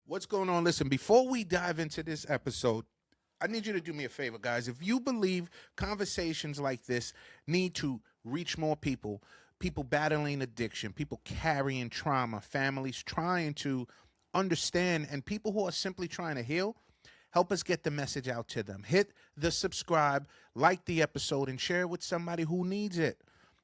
What's going on? Listen, before we dive into this episode, I need you to do me a favor, guys. If you believe conversations like this need to reach more people, people battling addiction, people carrying trauma, families trying to understand, and people who are simply trying to heal, help us get the message out to them. Hit the subscribe, like the episode, and share it with somebody who needs it.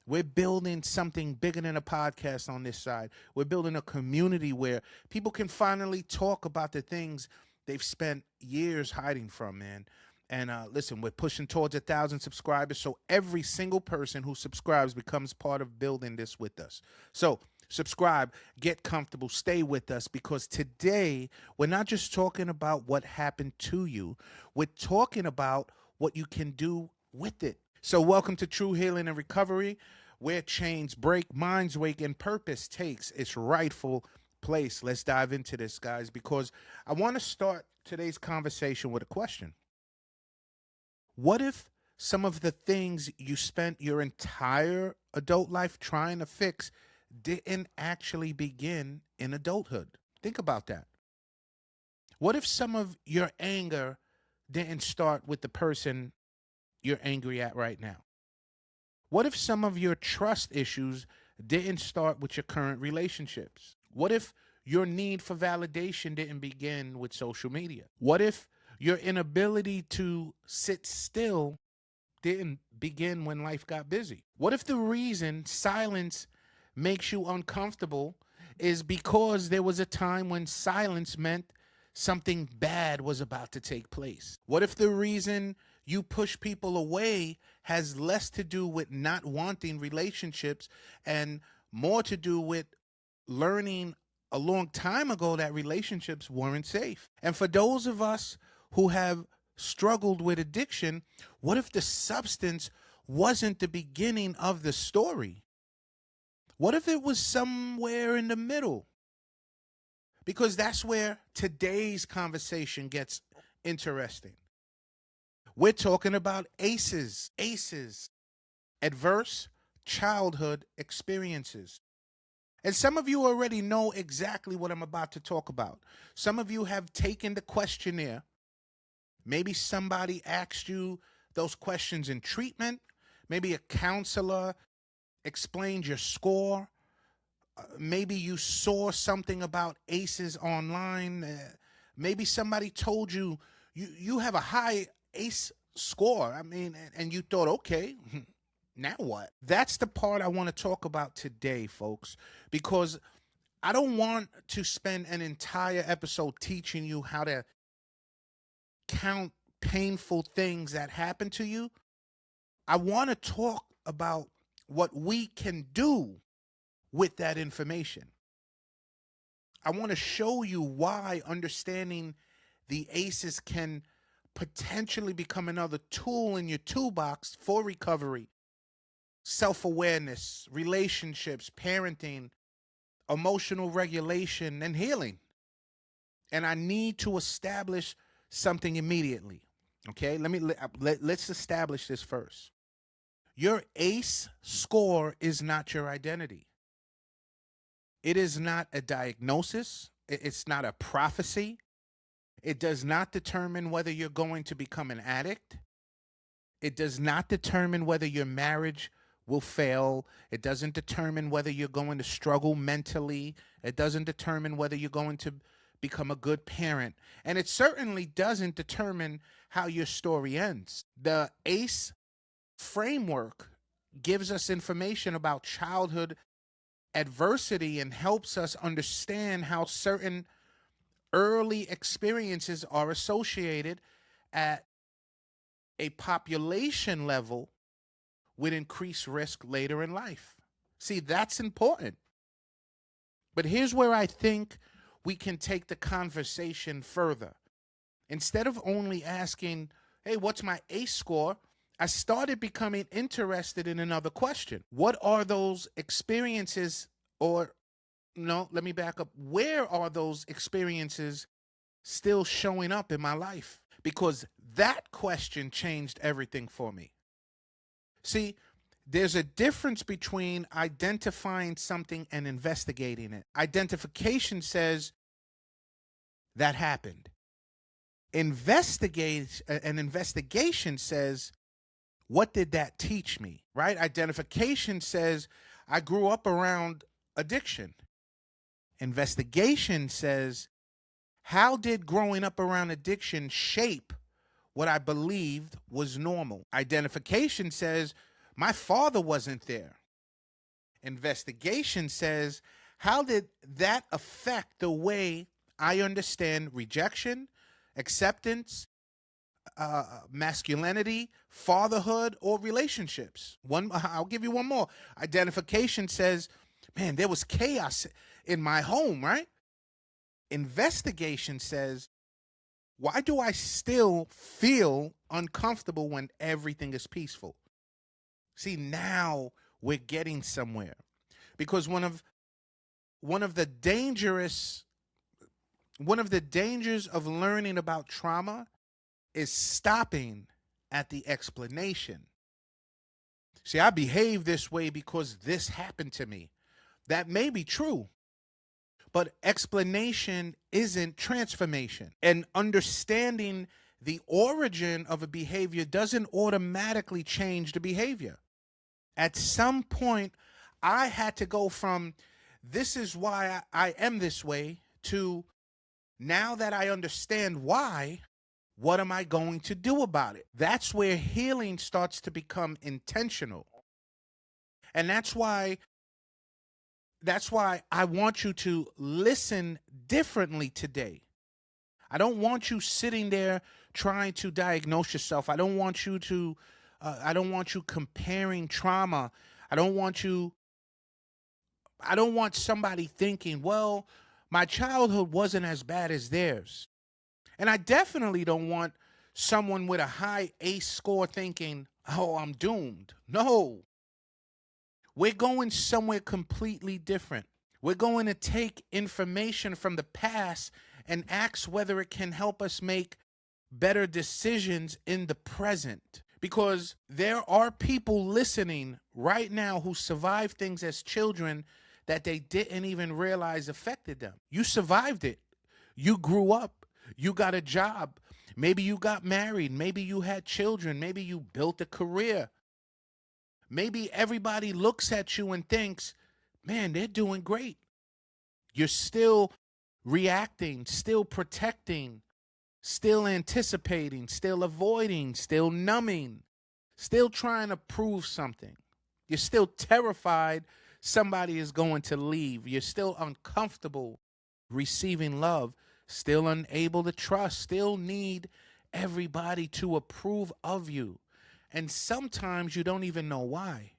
We're building something bigger than a podcast on this side. We're building a community where people can finally talk about the things they've spent years hiding from, man. And listen, we're pushing towards 1,000 subscribers, so every single person who subscribes becomes part of building this with us. So subscribe, get comfortable, stay with us, because today we're not just talking about what happened to you, we're talking about what you can do with it. So welcome to True Healing and Recovery, where chains break, minds wake, and purpose takes its rightful place. Let's dive into this, guys, because I want to start today's conversation with a question. What if some of the things you spent your entire adult life trying to fix didn't actually begin in adulthood? Think about that. What if some of your anger didn't start with the person you're angry at right now? What if some of your trust issues didn't start with your current relationships? What if your need for validation didn't begin with social media? What if your inability to sit still didn't begin when life got busy? What if the reason silence makes you uncomfortable is because there was a time when silence meant something bad was about to take place? What if the reason you push people away has less to do with not wanting relationships and more to do with learning a long time ago that relationships weren't safe? And for those of us who have struggled with addiction, what if the substance wasn't the beginning of the story? What if it was somewhere in the middle? Because that's where today's conversation gets interesting. We're talking about ACEs, adverse childhood experiences. And some of you already know exactly what I'm about to talk about. Some of you have taken the questionnaire. Maybe somebody asked you those questions in treatment. Maybe a counselor explained your score. Maybe you saw something about ACEs online. Maybe somebody told you you have a high ACE score. I mean, and you thought, okay, now what? That's the part I want to talk about today, folks, because I don't want to spend an entire episode teaching you how to count painful things that happen to you. I want to talk about what we can do with that information. I want to show you why understanding the ACEs can potentially become another tool in your toolbox for recovery, self-awareness, relationships, parenting, emotional regulation, and healing. And I need to establish something immediately. Okay, let's establish this first. Your ACE score is not your identity. It is not a diagnosis. It's not a prophecy. It does not determine whether you're going to become an addict. It does not determine whether your marriage will fail. It doesn't determine whether you're going to struggle mentally. It doesn't determine whether you're going to become a good parent. And it certainly doesn't determine how your story ends. The ACE framework gives us information about childhood adversity and helps us understand how certain early experiences are associated at a population level with increased risk later in life. See, that's important. But here's where I think we can take the conversation further. Instead of only asking, hey, what's my ACE score? I started becoming interested in another question. What are those experiences, or no, let me back up. Where are those experiences still showing up in my life? Because that question changed everything for me. See, there's a difference between identifying something and investigating it. Identification says, that happened. An investigation says, what did that teach me? Right? Identification says, I grew up around addiction. Investigation says, how did growing up around addiction shape what I believed was normal? Identification says, my father wasn't there. Investigation says, how did that affect the way I understand rejection, acceptance, masculinity, fatherhood, or relationships? I'll give you one more. Identification says, man, there was chaos in my home, right? Investigation says, why do I still feel uncomfortable when everything is peaceful? See, now we're getting somewhere, because one of the dangerous one of the dangers of learning about trauma is stopping at the explanation. See, I behave this way because this happened to me. That may be true, but explanation isn't transformation. And understanding the origin of a behavior doesn't automatically change the behavior. At some point, I had to go from this is why I am this way to now that I understand why, what am I going to do about it? That's where healing starts to become intentional. And that's why I want you to listen differently today. I don't want you sitting there trying to diagnose yourself. I don't want you comparing trauma. I don't want somebody thinking, well, my childhood wasn't as bad as theirs. And I definitely don't want someone with a high ACE score thinking, oh, I'm doomed. No, we're going somewhere completely different. We're going to take information from the past and ask whether it can help us make better decisions in the present. Because there are people listening right now who survived things as children that they didn't even realize affected them. You survived it. You grew up. You got a job. Maybe you got married. Maybe you had children. Maybe you built a career. Maybe everybody looks at you and thinks, man, they're doing great. You're still reacting, still protecting, still anticipating, still avoiding, still numbing, still trying to prove something. You're still terrified somebody is going to leave. You're still uncomfortable receiving love, still unable to trust, still need everybody to approve of you. And sometimes you don't even know why.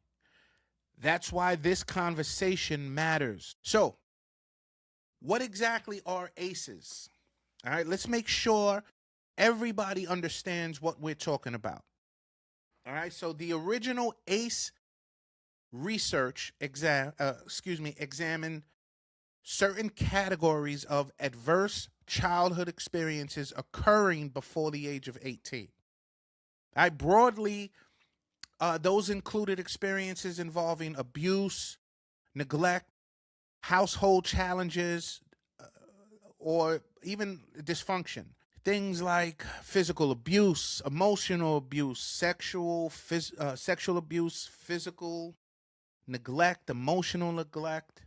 That's why this conversation matters. So, what exactly are ACEs? All right, let's make sure everybody understands what we're talking about. All right, so the original ACE research examined certain categories of adverse childhood experiences occurring before the age of 18. I broadly, those included experiences involving abuse, neglect, household challenges, or even dysfunction. Things like physical abuse, emotional abuse, sexual abuse, physical neglect, emotional neglect,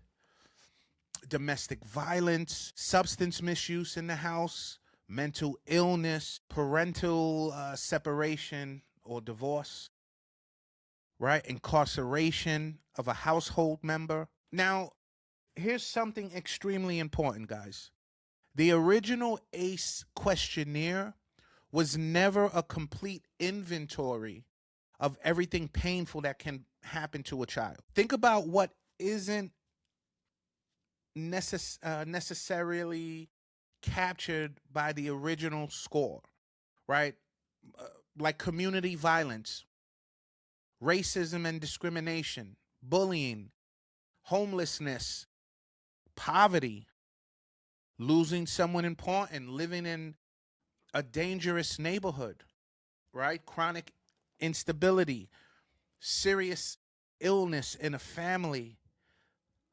domestic violence, substance misuse in the house, mental illness, parental separation or divorce, right? Incarceration of a household member. Now, here's something extremely important, guys. The original ACE questionnaire was never a complete inventory of everything painful that can happen to a child. Think about what isn't necessarily captured by the original score, right? Uh, like community violence, racism and discrimination, bullying, homelessness, poverty, losing someone important, living in a dangerous neighborhood, right? Chronic instability, serious illness in a family,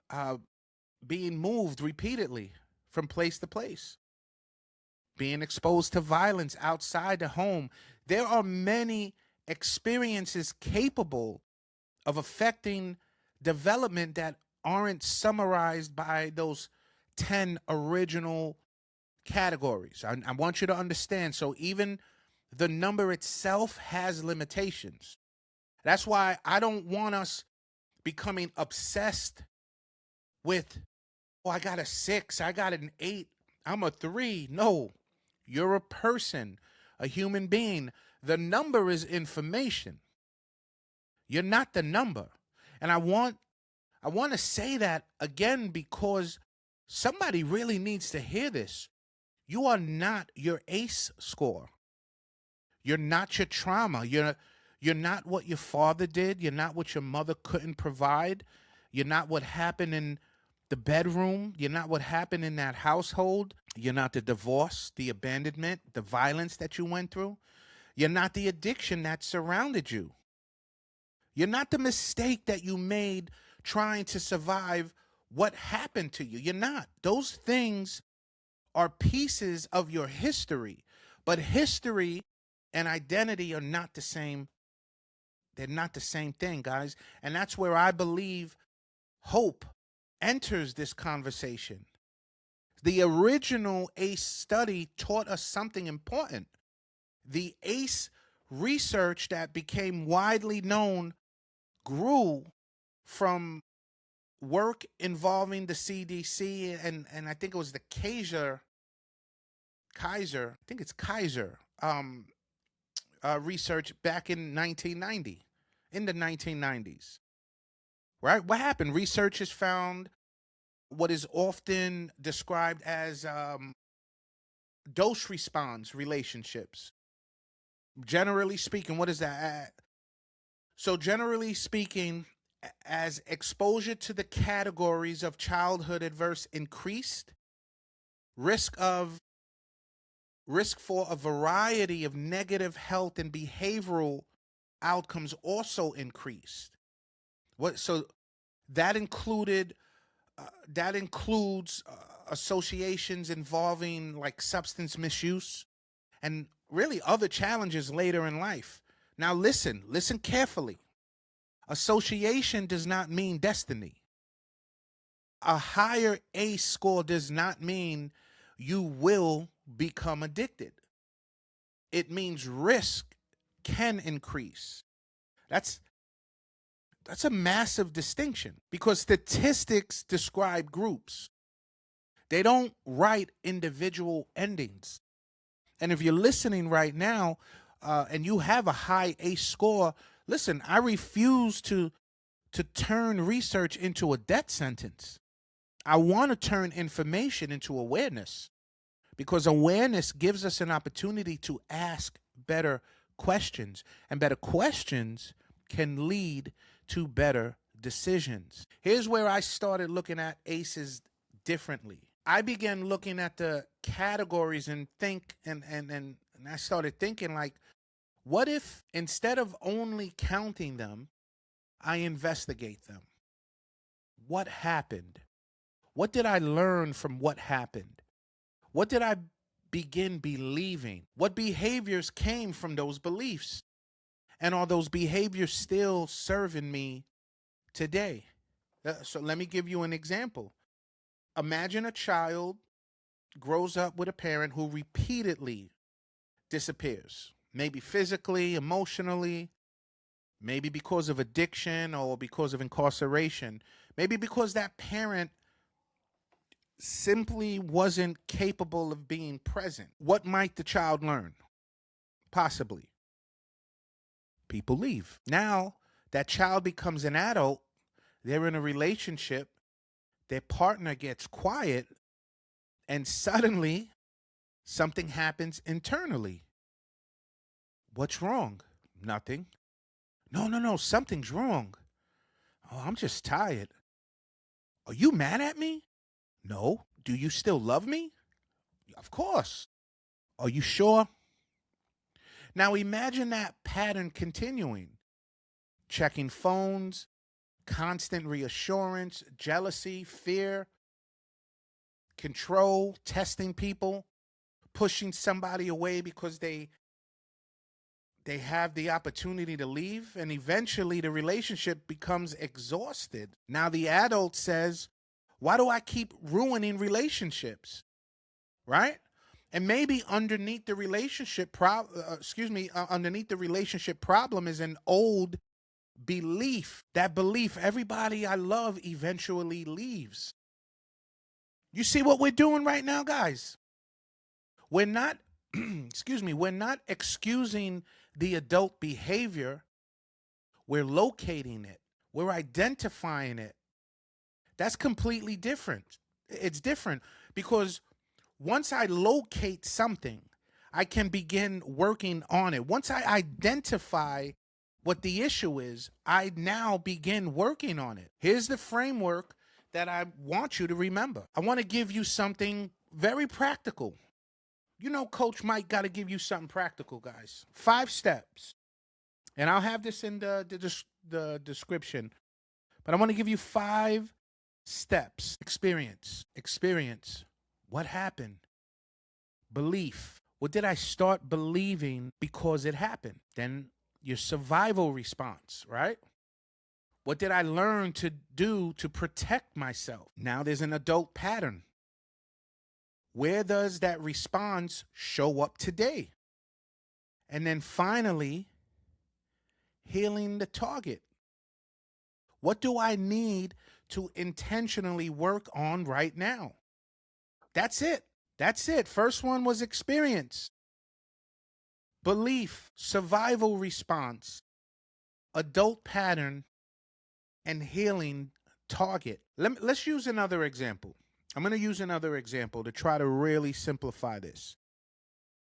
uh, being moved repeatedly from place to place. being exposed to violence outside the home. There are many experiences capable of affecting development that aren't summarized by those 10 original categories. I want you to understand. So even the number itself has limitations. That's why I don't want us becoming obsessed with, oh, I got a 6, I got an 8, I'm a 3. No, you're a person, a human being. The number is information. You're not the number. And I want to say that again because somebody really needs to hear this. You are not your ACE score. You're not your trauma. You're not what your father did. You're not what your mother couldn't provide. You're not what happened in the bedroom. You're not what happened in that household. You're not the divorce, the abandonment, the violence that you went through. You're not the addiction that surrounded you. You're not the mistake that you made trying to survive what happened to you. You're not. Those things are pieces of your history. But history and identity are not the same. They're not the same thing, guys. And that's where I believe hope enters this conversation. The original ACE study taught us something important. The ACE research that became widely known grew from work involving the CDC and I think it was the Kaiser, I think it's Kaiser, research back in 1990, in the 1990s, right? What happened? Researchers found what is often described as dose response relationships. Generally speaking, what is that? So generally speaking, as exposure to the categories of childhood adverse increased, risk for a variety of negative health and behavioral outcomes also increased. So that includes associations involving like substance misuse and really other challenges later in life. Now listen carefully. Association does not mean destiny. A higher ACE score does not mean you will become addicted. It means risk can increase. That's a massive distinction because statistics describe groups. They don't write individual endings. And if you're listening right now and you have a high ACE score, listen, I refuse to turn research into a death sentence. I want to turn information into awareness because awareness gives us an opportunity to ask better questions, and better questions can lead to better decisions. Here's where I started looking at ACEs differently. I began looking at the categories and I started thinking like, what if instead of only counting them, I investigate them? What happened? What did I learn from what happened? What did I begin believing? What behaviors came from those beliefs? And are those behaviors still serving me today? So let me give you an example. Imagine a child grows up with a parent who repeatedly disappears, maybe physically, emotionally, maybe because of addiction or because of incarceration, maybe because that parent simply wasn't capable of being present. What might the child learn? Possibly. People leave. Now, that child becomes an adult, they're in a relationship, their partner gets quiet, and suddenly something happens internally. What's wrong? Nothing. No, something's wrong. Oh, I'm just tired. Are you mad at me? No. Do you still love me? Of course. Are you sure? Now imagine that pattern continuing. Checking phones, constant reassurance, jealousy, fear, control, testing people, pushing somebody away because they have the opportunity to leave, and eventually the relationship becomes exhausted. Now the adult says, why do I keep ruining relationships? Right? And maybe underneath the relationship underneath the relationship problem is an old belief. That belief, everybody I love eventually leaves. You see what we're doing right now, guys? We're not we're not excusing the adult behavior. We're locating it. We're identifying it. That's completely different. It's different because once I locate something, I can begin working on it. Once I identify what the issue is, I now begin working on it. Here's the framework that I want you to remember. I want to give you something very practical. You know, Coach Mike got to give you something practical, guys. 5 steps. And I'll have this in the description. But I want to give you 5 steps. Experience. What happened? Belief. What did I start believing because it happened? Then your survival response, right? What did I learn to do to protect myself? Now there's an adult pattern. Where does that response show up today? And then finally, healing the target. What do I need to intentionally work on right now? That's it. First one was experience, belief, survival response, adult pattern, and healing target. Let's use another example. I'm going to use another example to try to really simplify this.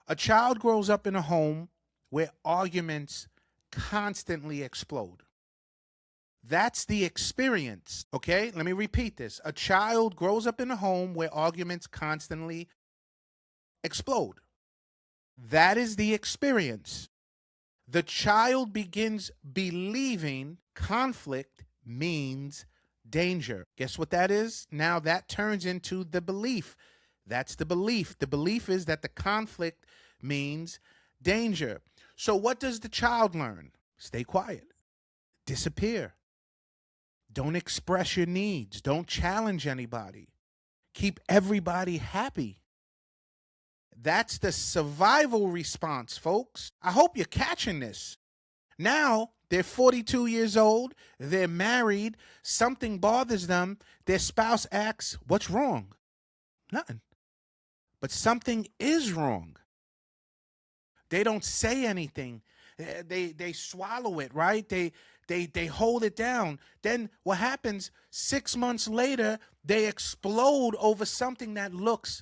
A child grows up in a home where arguments constantly explode. That's the experience, okay? Let me repeat this. A child grows up in a home where arguments constantly explode. That is the experience. The child begins believing conflict means danger. Guess what that is? Now that turns into the belief. That's the belief. The belief is that the conflict means danger. So what does the child learn? Stay quiet. Disappear. Don't express your needs. Don't challenge anybody. Keep everybody happy. That's the survival response, folks. I hope you're catching this. Now, they're 42 years old. They're married. Something bothers them. Their spouse asks, what's wrong? Nothing. But something is wrong. They don't say anything. They swallow it, right? They hold it down. Then what happens 6 months later, they explode over something that looks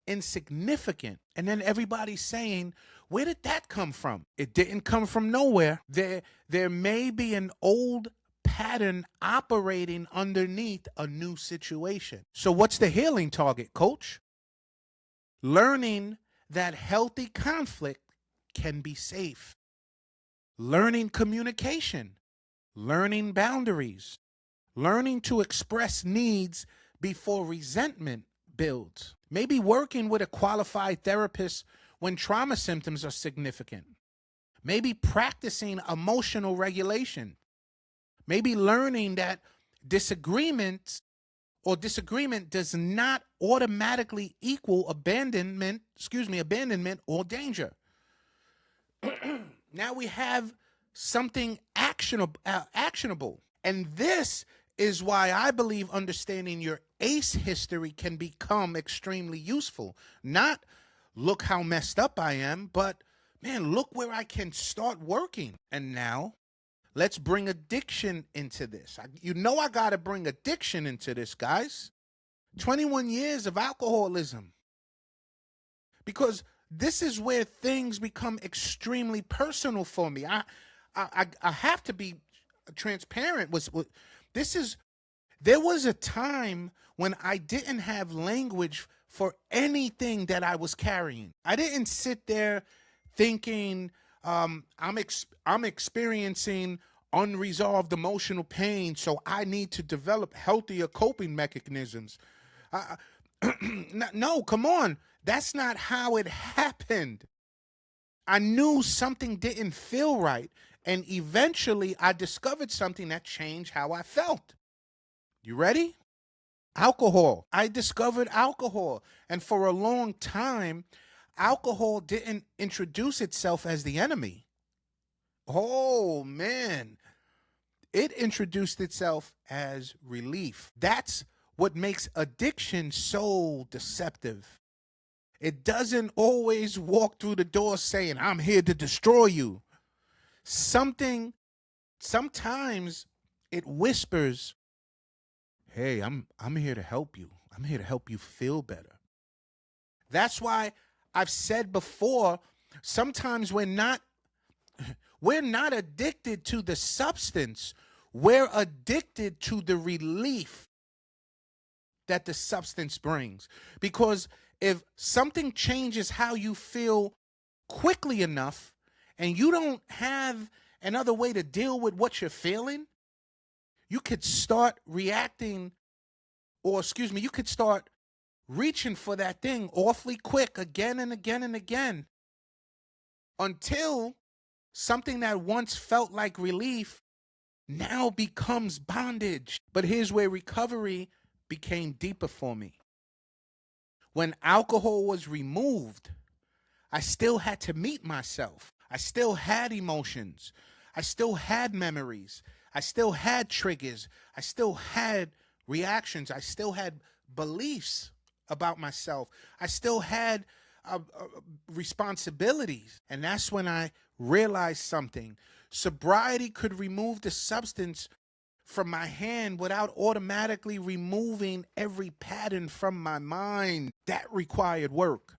insignificant. And then everybody's saying, where did that come from? It didn't come from nowhere. There may be an old pattern operating underneath a new situation. So what's the healing target, Coach? Learning that healthy conflict can be safe. Learning communication. Learning boundaries. Learning to express needs before resentment builds. Maybe working with a qualified therapist when trauma symptoms are significant. Maybe practicing emotional regulation. Maybe learning that disagreement does not automatically equal abandonment or danger. Now we have something actionable. And this is why I believe understanding your ACE history can become extremely useful. Not look how messed up I am, but man, look where I can start working. And now let's bring addiction into this. I got to bring addiction into this, guys. 21 years of alcoholism. Because this is where things become extremely personal for me. I have to be transparent. There was a time when I didn't have language for anything that I was carrying. I didn't sit there thinking I'm experiencing unresolved emotional pain, so I need to develop healthier coping mechanisms. No, come on. That's not how it happened. I knew something didn't feel right. And eventually I discovered something that changed how I felt. You ready? Alcohol. I discovered alcohol. And for a long time, alcohol didn't introduce itself as the enemy. Oh, man. It introduced itself as relief. That's what makes addiction so deceptive. It doesn't always walk through the door saying, I'm here to destroy you. Sometimes it whispers, hey, I'm here to help you. I'm here to help you feel better. That's why I've said before, sometimes we're not addicted to the substance. We're addicted to the relief that the substance brings. Because if something changes how you feel quickly enough and you don't have another way to deal with what you're feeling, you could start reacting, or you could start reaching for that thing awfully quick again and again and again until something that once felt like relief now becomes bondage. But here's where recovery became deeper for me. When alcohol was removed, I still had to meet myself. I still had emotions. I still had memories. I still had triggers. I still had reactions. I still had beliefs about myself. I still had responsibilities. And that's when I realized something. Sobriety could remove the substance from my hand without automatically removing every pattern from my mind. That required work.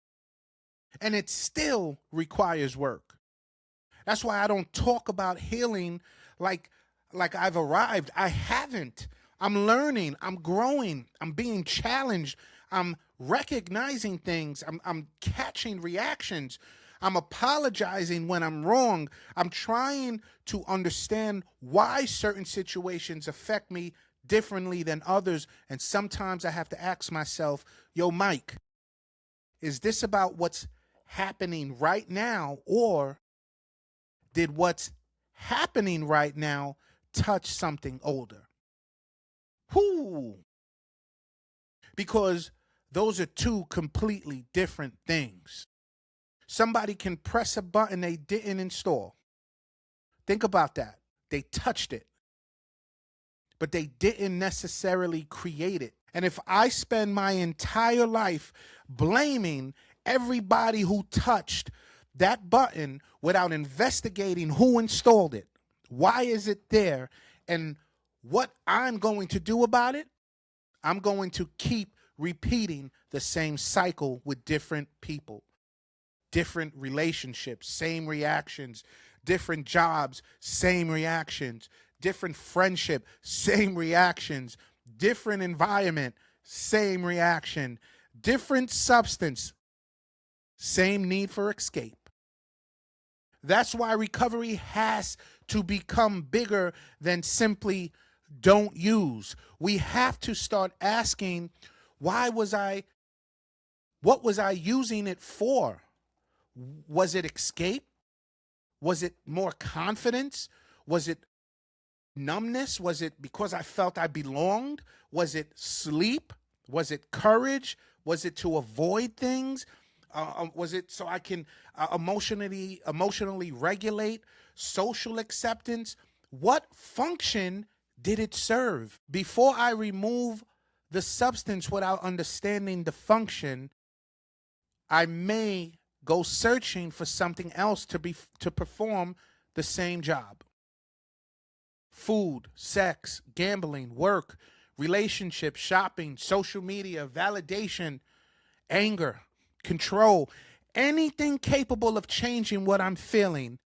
And it still requires work. That's why I don't talk about healing like I've arrived. I haven't. I'm learning. I'm growing. I'm being challenged. I'm recognizing things. I'm catching reactions. I'm apologizing when I'm wrong. I'm trying to understand why certain situations affect me differently than others. And sometimes I have to ask myself, yo, Mike, is this about what's happening right now, or did what's happening right now touch something older? Whoo! Because those are two completely different things. Somebody can press a button they didn't install. Think about that. They touched it, but they didn't necessarily create it. And if I spend my entire life blaming everybody who touched that button without investigating who installed it, why is it there, and what I'm going to do about it, I'm going to keep repeating the same cycle with different people, different relationships, same reactions, different jobs, same reactions, different friendship, same reactions, different environment, same reaction, different substance, same need for escape. That's why recovery has to become bigger than simply don't use. We have to start asking, what was I using it for? Was it escape? Was it more confidence? Was it numbness? Was it because I felt I belonged? Was it sleep? Was it courage? Was it to avoid things? Was it so I can emotionally regulate? Social acceptance? What function did it serve? Before I remove the substance without understanding the function, I may go searching for something else to perform the same job. Food, sex, gambling, work, relationships, shopping, social media, validation, anger, control, anything capable of changing what I'm feeling.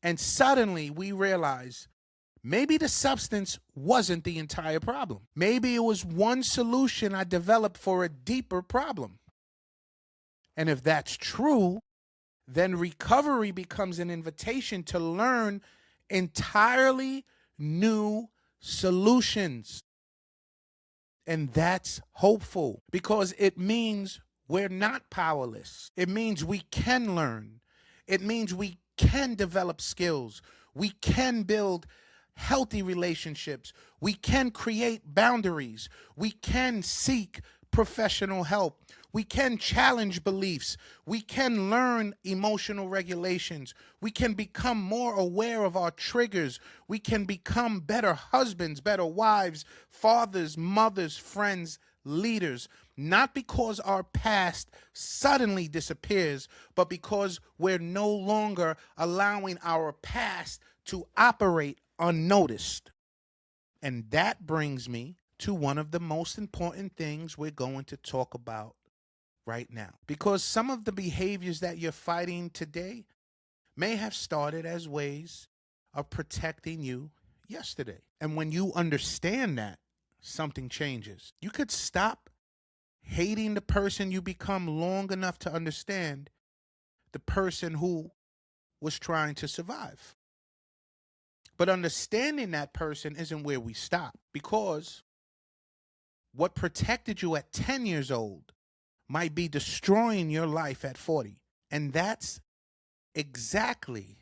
And suddenly we realize maybe the substance wasn't the entire problem. Maybe it was one solution I developed for a deeper problem. And if that's true, then recovery becomes an invitation to learn entirely new solutions. And that's hopeful because it means we're not powerless. It means we can learn. It means we can develop skills. We can build healthy relationships. We can create boundaries. We can seek professional help. We can challenge beliefs. We can learn emotional regulations. We can become more aware of our triggers. We can become better husbands, better wives, fathers, mothers, friends, leaders. Not because our past suddenly disappears, but because we're no longer allowing our past to operate unnoticed. And that brings me to one of the most important things we're going to talk about right now. Because some of the behaviors that you're fighting today may have started as ways of protecting you yesterday. And when you understand that, something changes. You could stop hating the person you become long enough to understand the person who was trying to survive. But understanding that person isn't where we stop, because what protected you at 10 years old might be destroying your life at 40. And that's exactly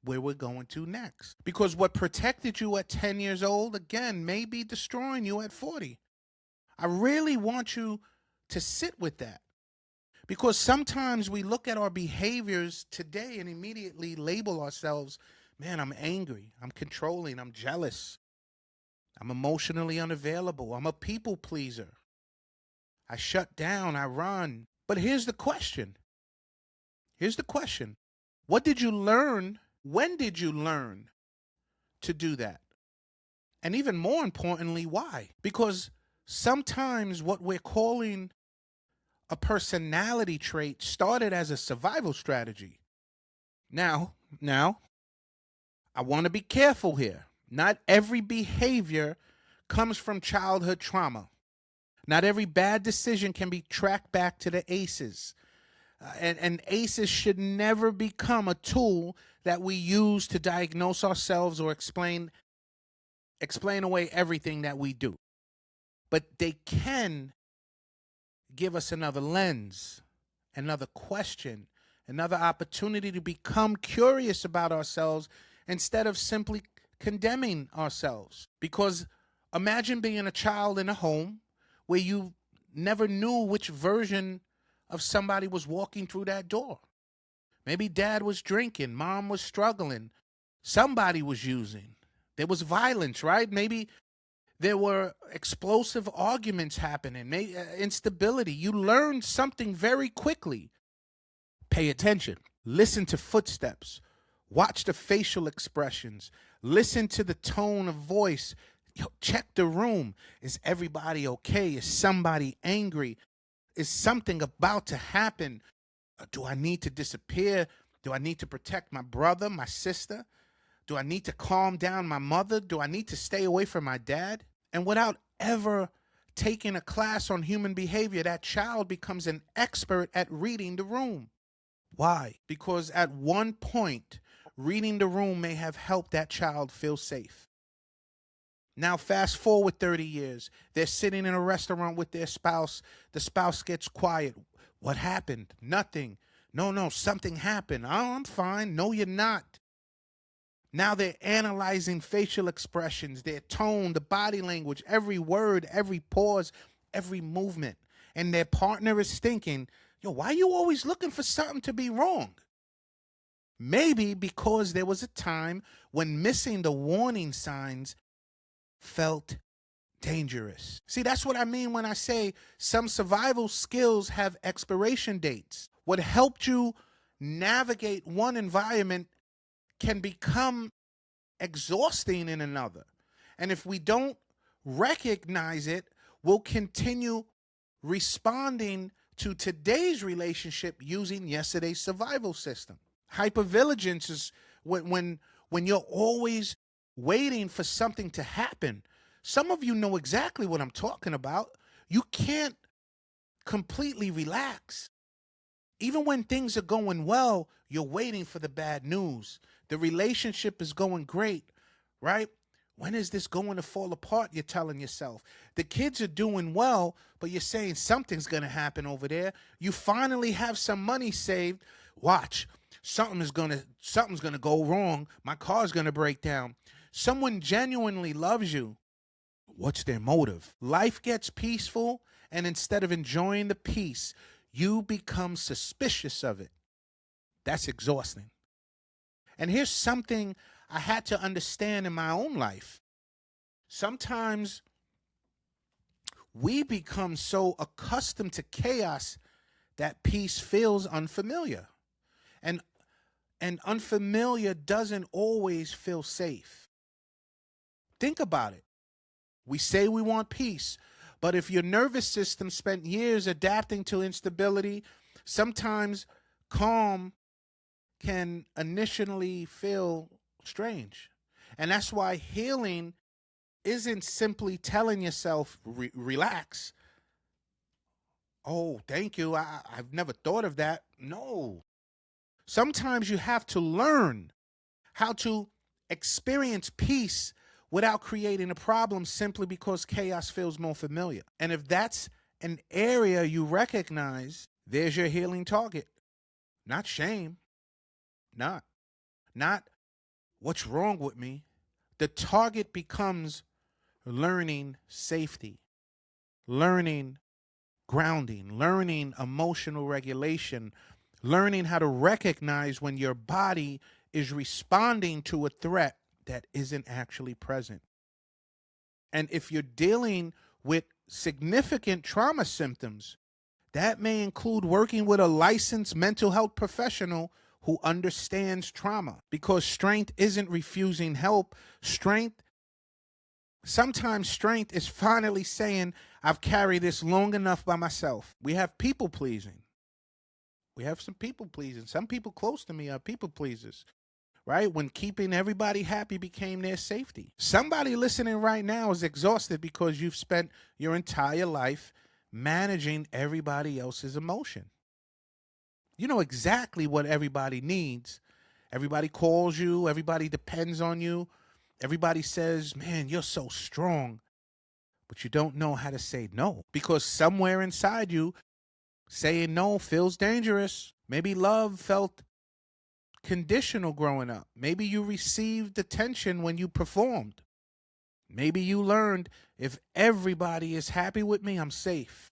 where we're going to next. Because what protected you at 10 years old, again, may be destroying you at 40. I really want you to sit with that. Because sometimes we look at our behaviors today and immediately label ourselves, man, I'm angry, I'm controlling, I'm jealous, I'm emotionally unavailable, I'm a people pleaser, I shut down, I run. But here's the question. Here's the question. What did you learn? When did you learn to do that? And even more importantly, why? Because sometimes what we're calling a personality trait started as a survival strategy. Now, I want to be careful here. Not every behavior comes from childhood trauma. Not every bad decision can be tracked back to the ACEs. And ACEs should never become a tool that we use to diagnose ourselves or explain away everything that we do. But they can give us another lens, another question, another opportunity to become curious about ourselves instead of simply condemning ourselves. Because imagine being a child in a home where you never knew which version of somebody was walking through that door. Maybe dad was drinking, mom was struggling, somebody was using. There was violence, right? Maybe there were explosive arguments happening, maybe instability. You learn something very quickly. Pay attention. Listen to footsteps. Watch the facial expressions. Listen to the tone of voice. Check the room. Is everybody okay? Is somebody angry? Is something about to happen? Do I need to disappear? Do I need to protect my brother, my sister? Do I need to calm down my mother? Do I need to stay away from my dad? And without ever taking a class on human behavior, that child becomes an expert at reading the room. Why? Because at one point, reading the room may have helped that child feel safe. Now, fast forward 30 years. They're sitting in a restaurant with their spouse. The spouse gets quiet. What happened? Nothing. No, something happened. Oh, I'm fine. No, you're not. Now they're analyzing facial expressions, their tone, the body language, every word, every pause, every movement. And their partner is thinking, yo, why are you always looking for something to be wrong? Maybe because there was a time when missing the warning signs felt dangerous. See, that's what I mean when I say some survival skills have expiration dates. What helped you navigate one environment can become exhausting in another. And if we don't recognize it, we'll continue responding to today's relationship using yesterday's survival system. Hypervigilance is when you're always waiting for something to happen. Some of you know exactly what I'm talking about. You can't completely relax. Even when things are going well, you're waiting for the bad news. The relationship is going great, right? When is this going to fall apart? You're telling yourself. The kids are doing well, but you're saying something's going to happen over there. You finally have some money saved. Watch. Something's going to go wrong. My car's going to break down. Someone genuinely loves you. What's their motive? Life gets peaceful, and instead of enjoying the peace, you become suspicious of it. That's exhausting. And here's something I had to understand in my own life. Sometimes we become so accustomed to chaos that peace feels unfamiliar. And unfamiliar doesn't always feel safe. Think about it. We say we want peace, but if your nervous system spent years adapting to instability, sometimes calm can initially feel strange. And that's why healing isn't simply telling yourself, relax. Oh, thank you. I've never thought of that. No. Sometimes you have to learn how to experience peace without creating a problem simply because chaos feels more familiar. And if that's an area you recognize, there's your healing target. Not shame. Not what's wrong with me. The target becomes learning safety, learning grounding, learning emotional regulation, learning how to recognize when your body is responding to a threat that isn't actually present. And if you're dealing with significant trauma symptoms, that may include working with a licensed mental health professional who understands trauma, because strength isn't refusing help. Sometimes strength is finally saying, I've carried this long enough by myself. We have people pleasing. We have some people pleasing. Some people close to me are people pleasers, right? When keeping everybody happy became their safety. Somebody listening right now is exhausted because you've spent your entire life managing everybody else's emotion. You know exactly what everybody needs. Everybody calls you. Everybody depends on you. Everybody says, man, you're so strong. But you don't know how to say no, because somewhere inside you, saying no feels dangerous. Maybe love felt conditional growing up. Maybe you received attention when you performed. Maybe you learned, if everybody is happy with me, I'm safe.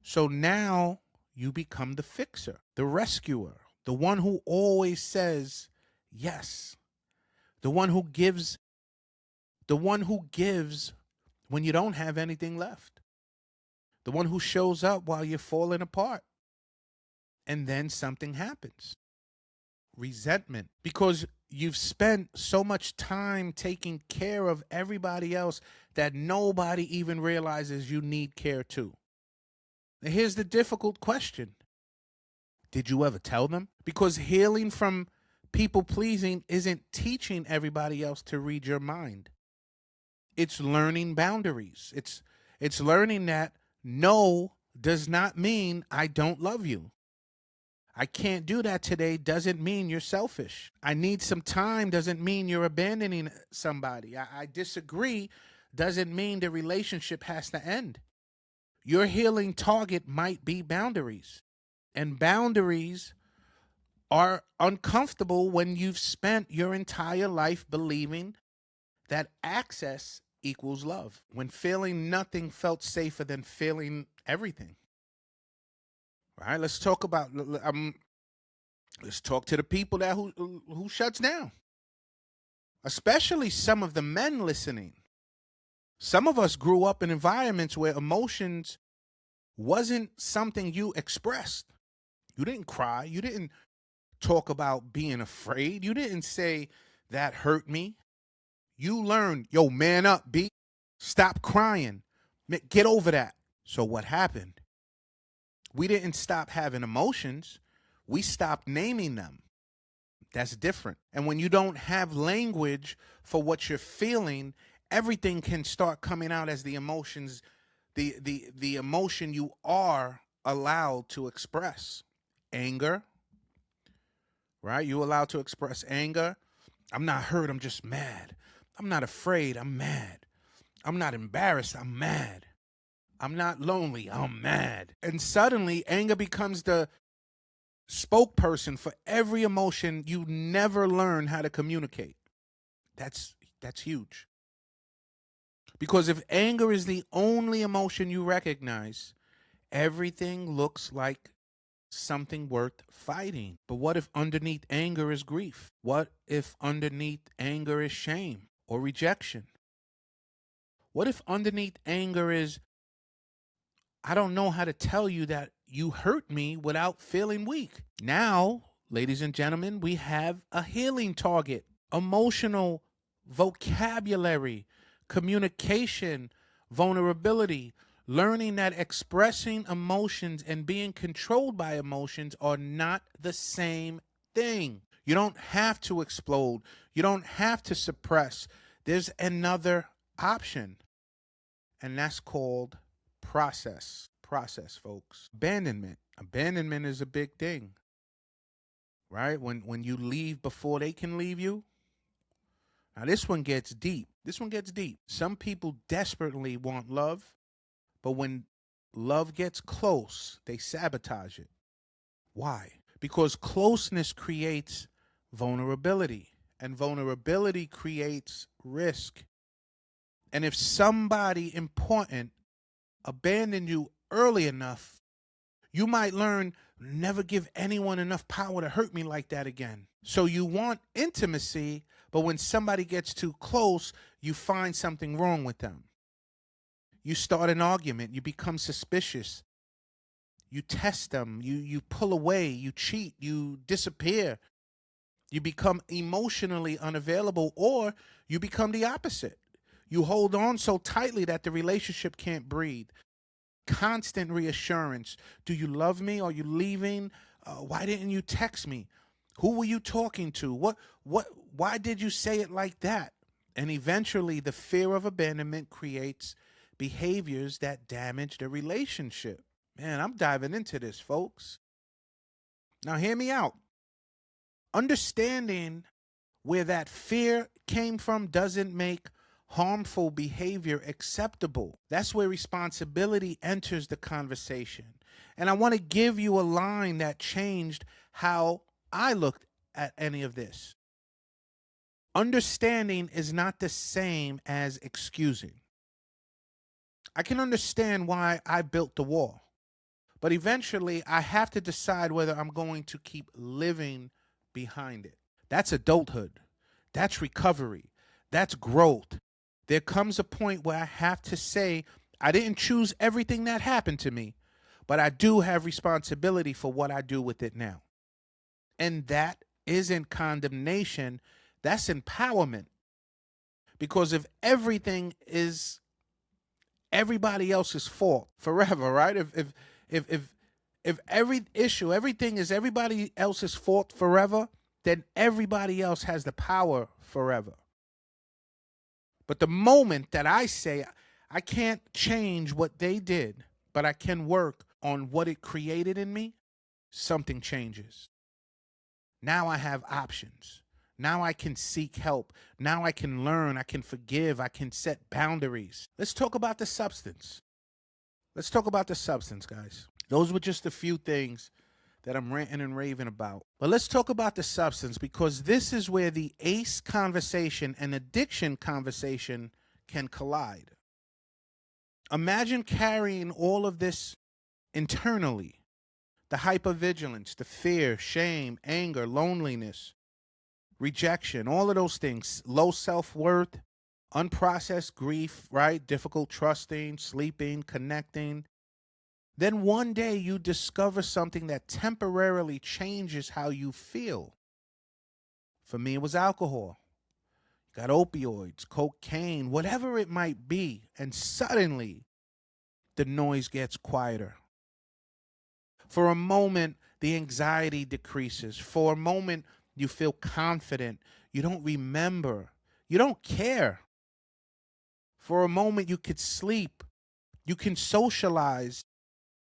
So now you become the fixer, the rescuer, the one who always says yes, the one who gives when you don't have anything left, the one who shows up while you're falling apart. And then something happens. Resentment, because you've spent so much time taking care of everybody else that nobody even realizes you need care too. Now, here's the difficult question. Did you ever tell them? Because healing from people pleasing isn't teaching everybody else to read your mind. It's learning boundaries. It's learning that no does not mean I don't love you. I can't do that today doesn't mean you're selfish. I need some time doesn't mean you're abandoning somebody. I disagree doesn't mean the relationship has to end. Your healing target might be boundaries. And boundaries are uncomfortable when you've spent your entire life believing that access equals love, when feeling nothing felt safer than feeling everything. All right, let's talk to the people that who shuts down, especially some of the men listening. Some of us grew up in environments where emotions wasn't something you expressed. You didn't cry. You didn't talk about being afraid. You didn't say that hurt me. You learned, yo, man up, B. Stop crying. Get over that. So what happened? We didn't stop having emotions. We stopped naming them. That's different. And when you don't have language for what you're feeling, everything can start coming out as the emotions, the emotion you are allowed to express. Anger, right? You're allowed to express anger. I'm not hurt, I'm just mad. I'm not afraid, I'm mad. I'm not embarrassed, I'm mad. I'm not lonely, I'm mad. And suddenly, anger becomes the spokesperson for every emotion you never learn how to communicate. That's huge. Because if anger is the only emotion you recognize, everything looks like something worth fighting. But what if underneath anger is grief? What if underneath anger is shame or rejection? What if underneath anger is, I don't know how to tell you that you hurt me without feeling weak? Now, ladies and gentlemen, we have a healing target: emotional vocabulary, communication, vulnerability, learning that expressing emotions and being controlled by emotions are not the same thing. You don't have to explode. You don't have to suppress. There's another option, and that's called process. Process, folks. Abandonment. Abandonment is a big thing, right? When you leave before they can leave you. Now, this one gets deep. This one gets deep. Some people desperately want love, but when love gets close, they sabotage it. Why? Because closeness creates vulnerability, and vulnerability creates risk. And if somebody important abandoned you early enough, you might learn, never give anyone enough power to hurt me like that again. So you want intimacy, but when somebody gets too close, you find something wrong with them. You start an argument, you become suspicious, you test them, you pull away, you cheat, you disappear, you become emotionally unavailable, or you become the opposite. You hold on so tightly that the relationship can't breathe. Constant reassurance. Do you love me? Are you leaving? Why didn't you text me? Who were you talking to? Why did you say it like that? And eventually the fear of abandonment creates behaviors that damage the relationship. Man, I'm diving into this, folks. Now hear me out. Understanding where that fear came from doesn't make harmful behavior acceptable. That's where responsibility enters the conversation. And I want to give you a line that changed how I looked at any of this. Understanding is not the same as excusing. I can understand why I built the wall, but eventually I have to decide whether I'm going to keep living behind it. That's adulthood. That's recovery. That's growth. There comes a point where I have to say, I didn't choose everything that happened to me, but I do have responsibility for what I do with it now. And that isn't condemnation, that's empowerment. Because if everything is everybody else's fault forever, right? If every issue, everything is everybody else's fault forever, then everybody else has the power forever. But the moment that I say, I can't change what they did, but I can work on what it created in me, something changes. Now I have options. Now I can seek help. Now I can learn. I can forgive. I can set boundaries. Let's talk about the substance. Let's talk about the substance, guys. Those were just a few things that I'm ranting and raving about. But let's talk about the substance, because this is where the ACE conversation and addiction conversation can collide. Imagine carrying all of this internally: the hypervigilance, the fear, shame, anger, loneliness, rejection, all of those things, low self-worth, unprocessed grief, right? Difficult trusting, sleeping, connecting. Then one day you discover something that temporarily changes how you feel. For me, it was alcohol. You got opioids, cocaine, whatever it might be. And suddenly the noise gets quieter. For a moment, the anxiety decreases. For a moment, you feel confident. You don't remember. You don't care. For a moment, you could sleep. You can socialize.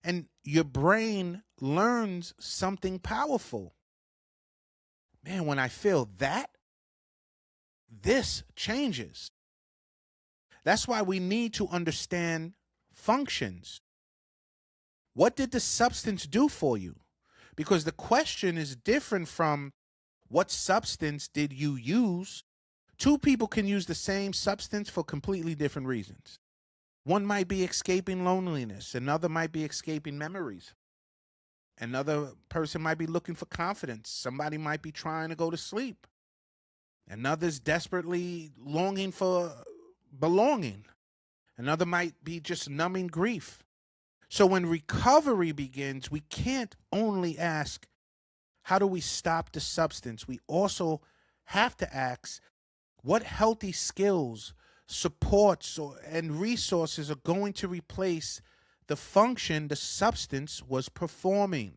And your brain learns something powerful. Man, when I feel that, this changes. That's why we need to understand functions. What did the substance do for you? Because the question is different from what substance did you use? Two people can use the same substance for completely different reasons. One might be escaping loneliness, another might be escaping memories. Another person might be looking for confidence. Somebody might be trying to go to sleep. Another's desperately longing for belonging. Another might be just numbing grief. So when recovery begins, we can't only ask, how do we stop the substance? We also have to ask, what healthy skills, supports, and resources are going to replace the function the substance was performing?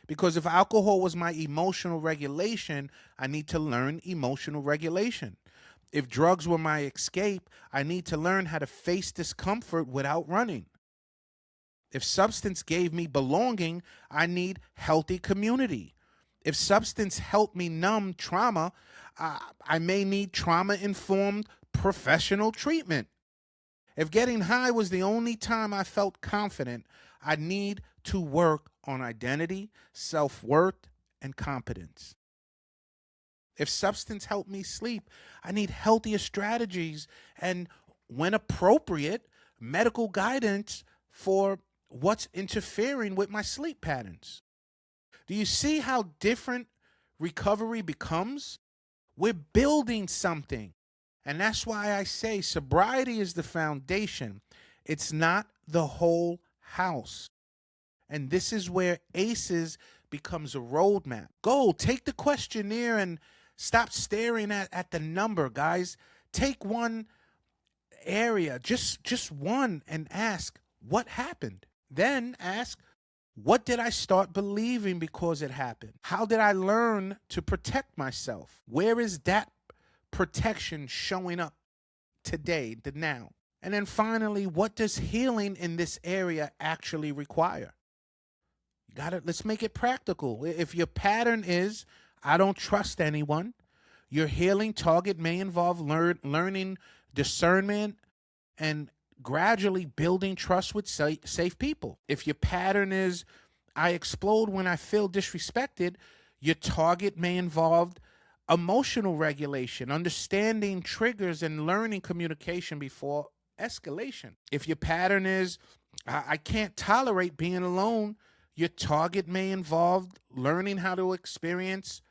Because if alcohol was my emotional regulation, I need to learn emotional regulation. If drugs were my escape, I need to learn how to face discomfort without running. If substance gave me belonging, I need healthy community. If substance helped me numb trauma, I may need trauma-informed professional treatment. If getting high was the only time I felt confident, I need to work on identity, self-worth, and competence. If substance helped me sleep, I need healthier strategies and, when appropriate, medical guidance for what's interfering with my sleep patterns. Do you see how different recovery becomes? We're building something. And that's why I say sobriety is the foundation. It's not the whole house. And this is where ACEs becomes a roadmap. Go, take the questionnaire and stop staring at the number, guys. Take one area, just one, and ask, what happened? Then ask, what did I start believing because it happened? How did I learn to protect myself? Where is that protection showing up today, the now? And then finally, what does healing in this area actually require? You got it. Let's make it practical. If your pattern is, I don't trust anyone, your healing target may involve learning discernment and gradually building trust with safe people. If your pattern is, I explode when I feel disrespected, your target may involve emotional regulation, understanding triggers, and learning communication before escalation. If your pattern is, I can't tolerate being alone, your target may involve learning how to experience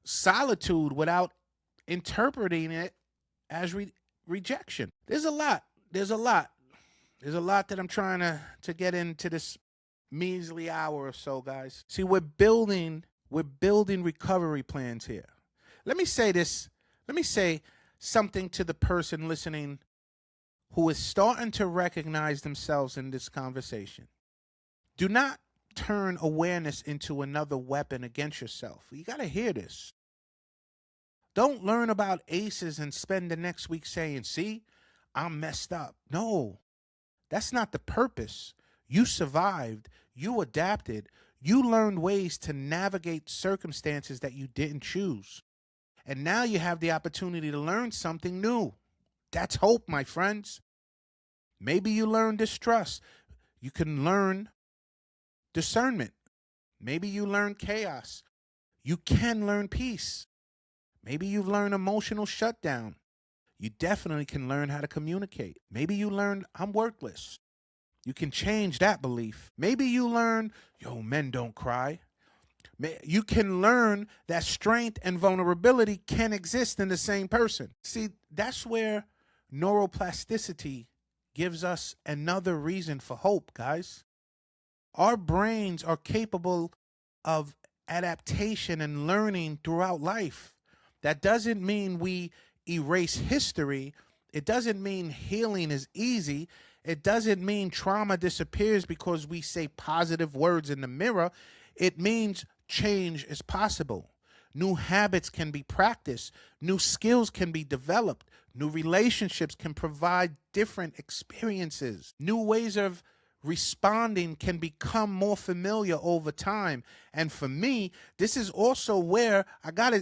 solitude without interpreting it as rejection. There's a lot. There's a lot that I'm trying to get into this measly hour or so, guys. See, we're building recovery plans here. Let me say this. Let me say something to the person listening who is starting to recognize themselves in this conversation. Do not turn awareness into another weapon against yourself. You got to hear this. Don't learn about ACEs and spend the next week saying, see, I'm messed up. No. That's not the purpose. You survived. You adapted. You learned ways to navigate circumstances that you didn't choose. And now you have the opportunity to learn something new. That's hope, my friends. Maybe you learn distrust. You can learn discernment. Maybe you learn chaos. You can learn peace. Maybe you've learned emotional shutdown. You definitely can learn how to communicate. Maybe you learned I'm worthless. You can change that belief. Maybe you learn, men don't cry. You can learn that strength and vulnerability can exist in the same person. See, that's where neuroplasticity gives us another reason for hope, guys. Our brains are capable of adaptation and learning throughout life. That doesn't mean we erase history. It doesn't mean healing is easy. It doesn't mean trauma disappears because we say positive words in the mirror. It means change is possible. New habits can be practiced. New skills can be developed. New relationships can provide different experiences. New ways of responding can become more familiar over time. And for me, this is also where I gotta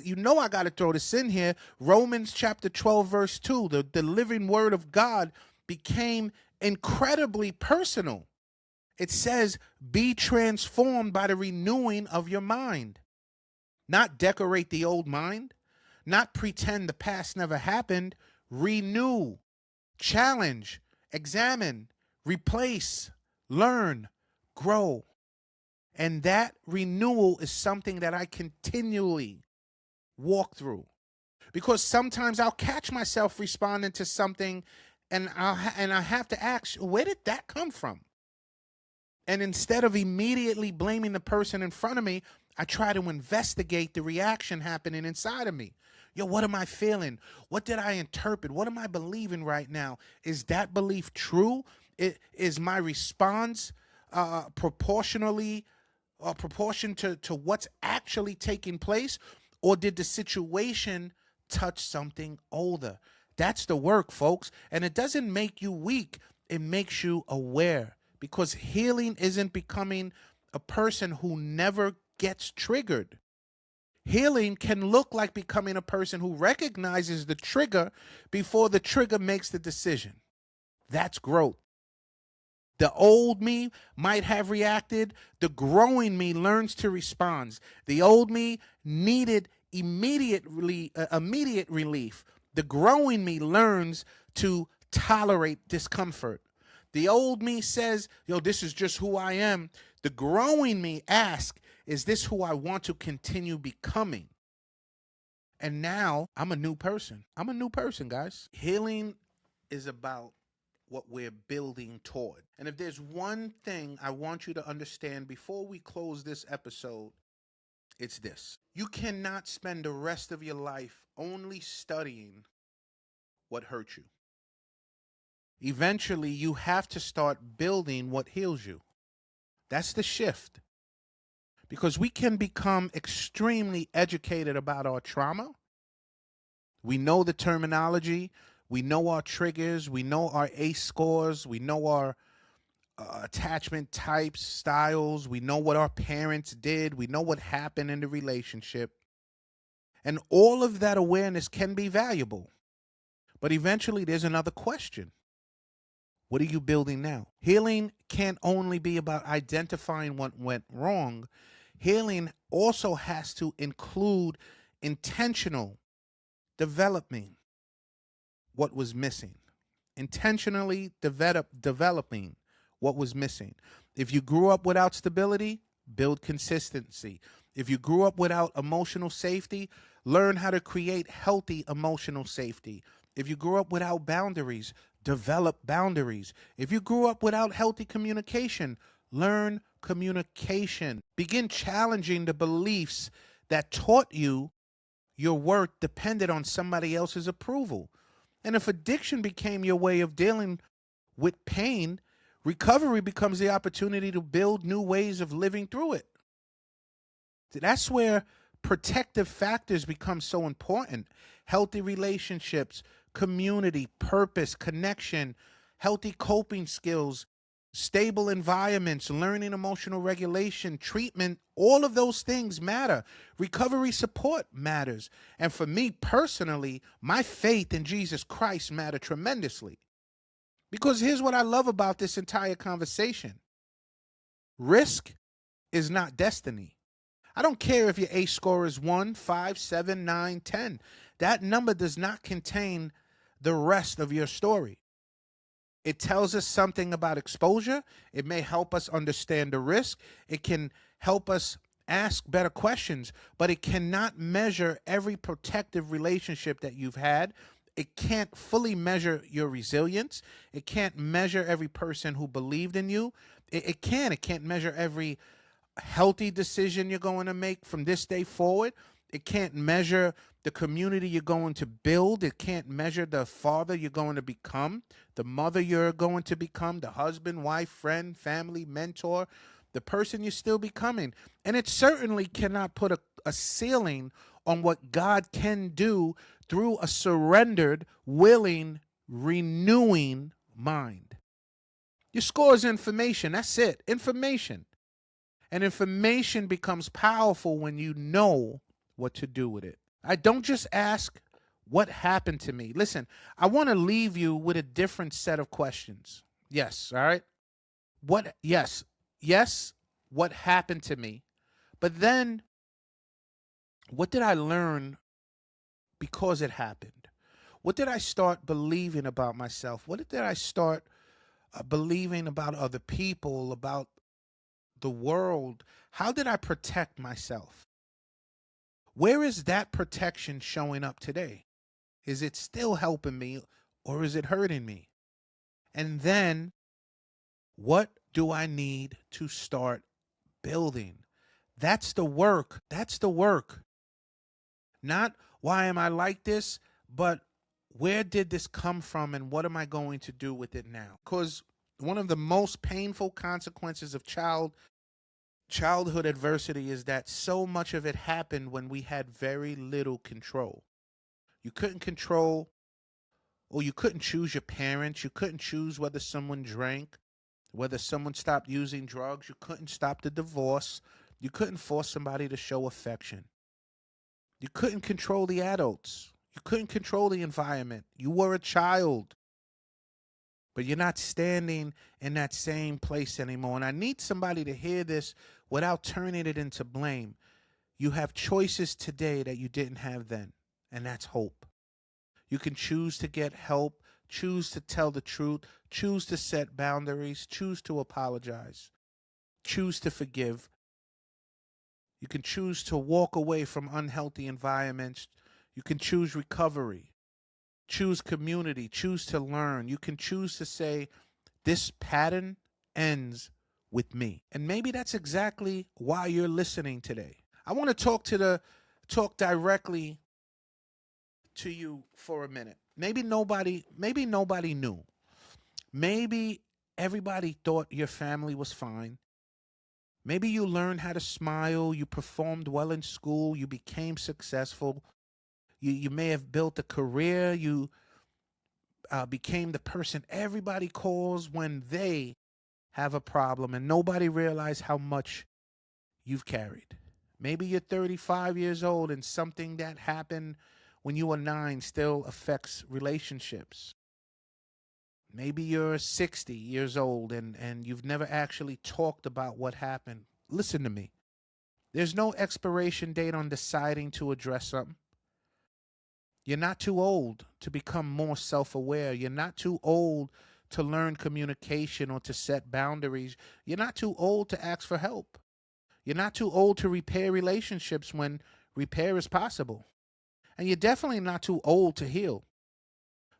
throw this in here. Romans chapter 12, verse 2, the living word of God became incredibly personal. It says, be transformed by the renewing of your mind. Not decorate the old mind, not pretend the past never happened. Renew, challenge, examine, replace, learn, grow. And that renewal is something that I continually walk through. Because sometimes I'll catch myself responding to something and I have to ask, where did that come from? And instead of immediately blaming the person in front of me, I try to investigate the reaction happening inside of me. Yo, what am I feeling? What did I interpret? What am I believing right now? Is that belief true? Is my response proportion to what's actually taking place? Or did the situation touch something older? That's the work, folks. And it doesn't make you weak. It makes you aware. Because healing isn't becoming a person who never gets triggered. Healing can look like becoming a person who recognizes the trigger before the trigger makes the decision. That's growth. The old me might have reacted. The growing me learns to respond. The old me needed immediate relief. The growing me learns to tolerate discomfort. The old me says, yo, this is just who I am. The growing me asks, is this who I want to continue becoming? And now I'm a new person. I'm a new person, guys. Healing is about what we're building toward. And if there's one thing I want you to understand before we close this episode, it's this. You cannot spend the rest of your life only studying what hurt you. Eventually, you have to start building what heals you. That's the shift. Because we can become extremely educated about our trauma. We know the terminology. We know our triggers. We know our ACE scores. We know our attachment types, styles. We know what our parents did. We know what happened in the relationship. And all of that awareness can be valuable. But eventually, there's another question. What are you building now? Healing can't only be about identifying what went wrong. Healing also has to include intentional developing what was missing. Intentionally developing what was missing. If you grew up without stability, build consistency. If you grew up without emotional safety, learn how to create healthy emotional safety. If you grew up without boundaries, develop boundaries. If you grew up without healthy communication, learn communication. Begin challenging the beliefs that taught you your worth depended on somebody else's approval. And if addiction became your way of dealing with pain, recovery becomes the opportunity to build new ways of living through it. That's where protective factors become so important. Healthy relationships, community, purpose, connection, healthy coping skills, stable environments, learning emotional regulation, treatment, all of those things matter. Recovery support matters. And for me personally, my faith in Jesus Christ mattered tremendously. Because here's what I love about this entire conversation. Risk is not destiny. I don't care if your ACE score is 1, 5, 7, 9, 10. That number does not contain the rest of your story. It tells us something about exposure. It may help us understand the risk. It can help us ask better questions, but it cannot measure every protective relationship that you've had. It can't fully measure your resilience. It can't measure every person who believed in you. It can't measure every healthy decision you're going to make from this day forward. It can't measure the community you're going to build. It can't measure the father you're going to become, the mother you're going to become, the husband, wife, friend, family, mentor, the person you're still becoming. And it certainly cannot put a ceiling on what God can do through a surrendered, willing, renewing mind. Your score is information. That's it. Information. And information becomes powerful when you know what to do with it. I don't just ask what happened to me. Listen, I want to leave you with a different set of questions. Yes, all right? Yes, what happened to me? But then what did I learn because it happened? What did I start believing about myself? What did I start believing about other people, about the world? How did I protect myself? Where is that protection showing up today? Is it still helping me or is it hurting me? And then what do I need to start building? That's the work. That's the work. Not why am I like this, but where did this come from and what am I going to do with it now? Because one of the most painful consequences of childhood adversity is that so much of it happened when we had very little control. You couldn't control, or you couldn't choose your parents. You couldn't choose whether someone drank, whether someone stopped using drugs. You couldn't stop the divorce. You couldn't force somebody to show affection. You couldn't control the adults. You couldn't control the environment. You were a child, but you're not standing in that same place anymore. And I need somebody to hear this without turning it into blame. You have choices today that you didn't have then, and that's hope. You can choose to get help, choose to tell the truth, choose to set boundaries, choose to apologize, choose to forgive. You can choose to walk away from unhealthy environments. You can choose recovery, choose community, choose to learn. You can choose to say, this pattern ends with me. And maybe that's exactly why you're listening today. I want to talk directly to you for a minute. Maybe nobody knew. Maybe everybody thought your family was fine. Maybe you learned how to smile, you performed well in school, you became successful. You may have built a career, you became the person everybody calls when they have a problem, and nobody realized how much you've carried. Maybe you're 35 years old and something that happened when you were 9 still affects relationships. Maybe you're 60 years old and you've never actually talked about what happened. Listen to me. There's no expiration date on deciding to address something. You're not too old to become more self aware. You're not too old to learn communication or to set boundaries. You're not too old to ask for help. You're not too old to repair relationships when repair is possible. And you're definitely not too old to heal.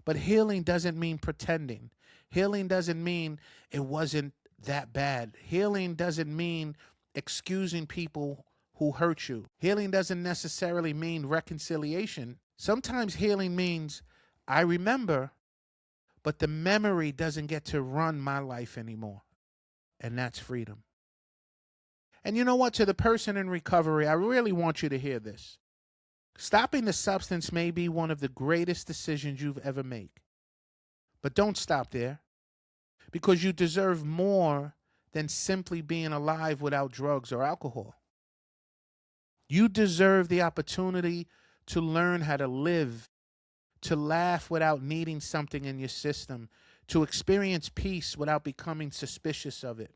But healing doesn't mean pretending. Healing doesn't mean it wasn't that bad. Healing doesn't mean excusing people who hurt you. Healing doesn't necessarily mean reconciliation. Sometimes healing means I remember, but the memory doesn't get to run my life anymore. And that's freedom. And you know what? To the person in recovery, I really want you to hear this. Stopping the substance may be one of the greatest decisions you've ever made. But don't stop there, because you deserve more than simply being alive without drugs or alcohol. You deserve the opportunity to learn how to live, to laugh without needing something in your system, to experience peace without becoming suspicious of it,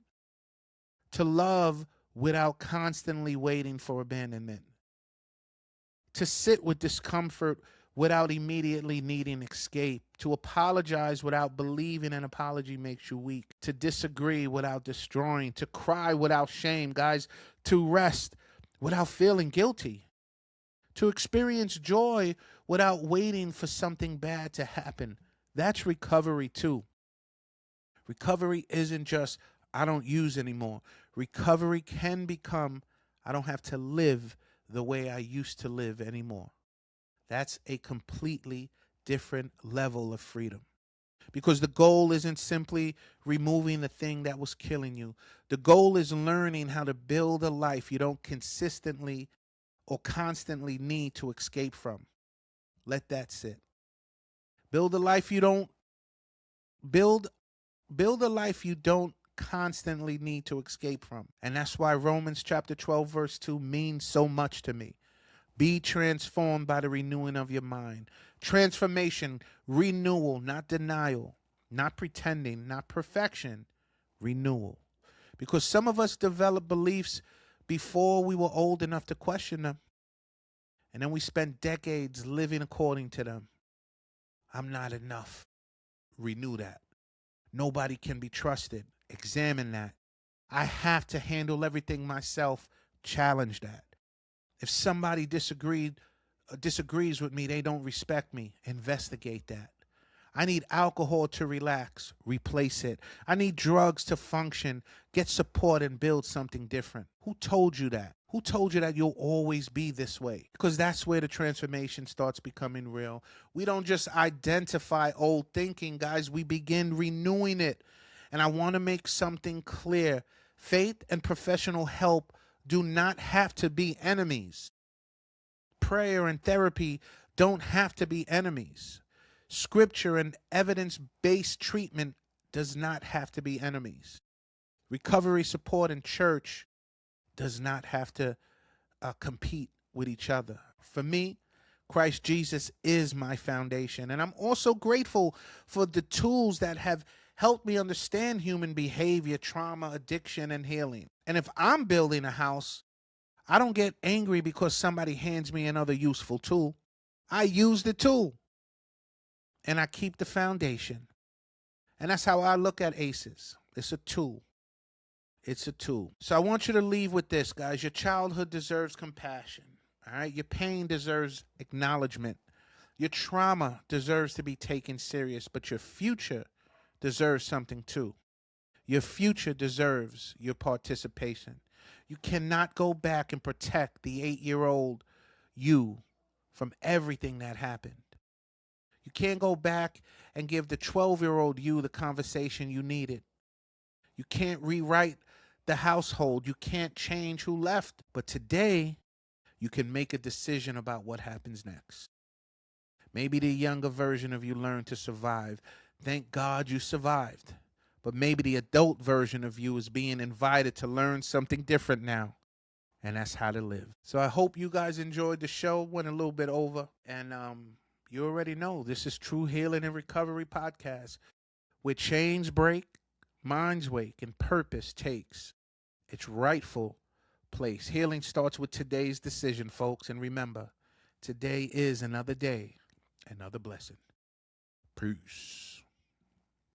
to love without constantly waiting for abandonment, to sit with discomfort without immediately needing escape, to apologize without believing an apology makes you weak, to disagree without destroying, to cry without shame, guys, to rest without feeling guilty, to experience joy without waiting for something bad to happen. That's recovery too. Recovery isn't just, I don't use anymore. Recovery can become, I don't have to live the way I used to live anymore. That's a completely different level of freedom. Because the goal isn't simply removing the thing that was killing you. The goal is learning how to build a life you don't consistently or constantly need to escape from. Let that sit. Build a life you don't build Build a life you don't constantly need to escape from. And that's why Romans chapter 12, verse 2 means so much to me. Be transformed by the renewing of your mind. Transformation, renewal, not denial, not pretending, not perfection, renewal. Because some of us develop beliefs before we were old enough to question them. And then we spent decades living according to them. I'm not enough. Renew that. Nobody can be trusted. Examine that. I have to handle everything myself. Challenge that. If somebody disagrees with me, they don't respect me. Investigate that. I need alcohol to relax. Replace it. I need drugs to function. Get support and build something different. Who told you that? Who told you that you'll always be this way? Because that's where the transformation starts becoming real. We don't just identify old thinking, guys. We begin renewing it. And I want to make something clear. Faith and professional help do not have to be enemies. Prayer and therapy don't have to be enemies. Scripture and evidence-based treatment does not have to be enemies. Recovery support in church does not have to compete with each other. For me, Christ Jesus is my foundation. And I'm also grateful for the tools that have helped me understand human behavior, trauma, addiction, and healing. And if I'm building a house, I don't get angry because somebody hands me another useful tool. I use the tool and I keep the foundation. And that's how I look at ACEs. It's a tool. It's a tool. So I want you to leave with this, guys. Your childhood deserves compassion. All right? Your pain deserves acknowledgement. Your trauma deserves to be taken serious, but your future deserves something too. Your future deserves your participation. You cannot go back and protect the 8-year-old you from everything that happened. You can't go back and give the 12-year-old you the conversation you needed. You can't rewrite the household. You can't change who left. But today, you can make a decision about what happens next. Maybe the younger version of you learned to survive. Thank God you survived. But maybe the adult version of you is being invited to learn something different now. And that's how to live. So I hope you guys enjoyed the show. Went a little bit over. And you already know this is True Healing and Recovery Podcast, where chains break, minds wake, and purpose takes its rightful place. Healing starts with today's decision, folks. And remember, today is another day, another blessing. Peace.